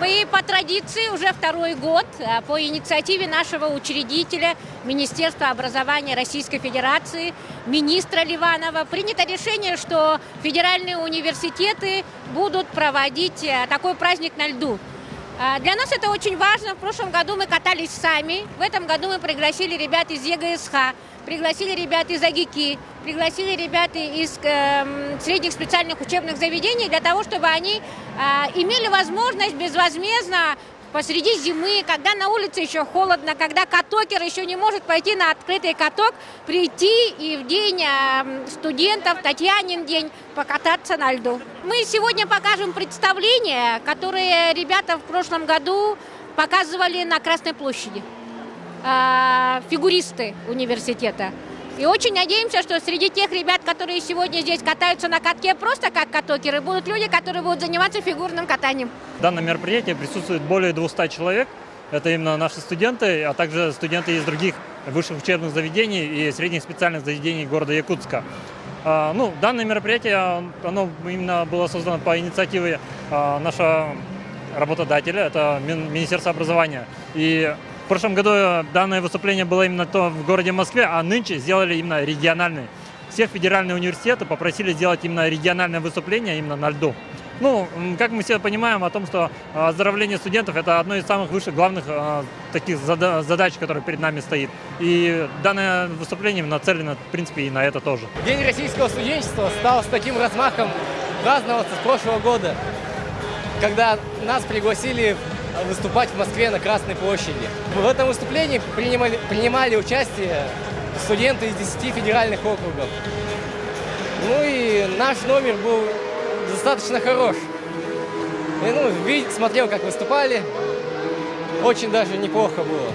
И по традиции уже второй год по инициативе нашего учредителя Министерства образования Российской Федерации, министра Ливанова, принято решение, что федеральные университеты будут проводить такой праздник на льду. Для нас это очень важно. В прошлом году мы катались сами. В этом году мы пригласили ребят из ЕГСХ, пригласили ребят из АГИКИ, пригласили ребят из средних специальных учебных заведений для того, чтобы они имели возможность безвозмездно посреди зимы, когда на улице еще холодно, когда катокер еще не может пойти на открытый каток, прийти и в день студентов, Татьянин день, покататься на льду. Мы сегодня покажем представление, которое ребята в прошлом году показывали на Красной площади. Фигуристы университета. И очень надеемся, что среди тех ребят, которые сегодня здесь катаются на катке просто как катокеры, будут люди, которые будут заниматься фигурным катанием. В данном мероприятии присутствует более 200 человек. Это именно наши студенты, а также студенты из других высших учебных заведений и средних специальных заведений города Якутска. Данное мероприятие оно именно было создано по инициативе нашего работодателя, это Министерство образования. И в прошлом году данное выступление было именно в городе Москве, а нынче сделали именно региональное. Все федеральные университеты попросили сделать именно региональное выступление именно на льду. Как мы все понимаем о том, что оздоровление студентов – это одно из самых высших, главных таких задач, которые перед нами стоит. И данное выступление нацелено, в принципе, и на это тоже. День российского студенчества стал с таким размахом праздноваться с прошлого года, когда нас пригласили выступать в Москве на Красной площади. В этом выступлении принимали участие студенты из 10 федеральных округов. И наш номер был достаточно хорош. Смотрел, как выступали. Очень даже неплохо было.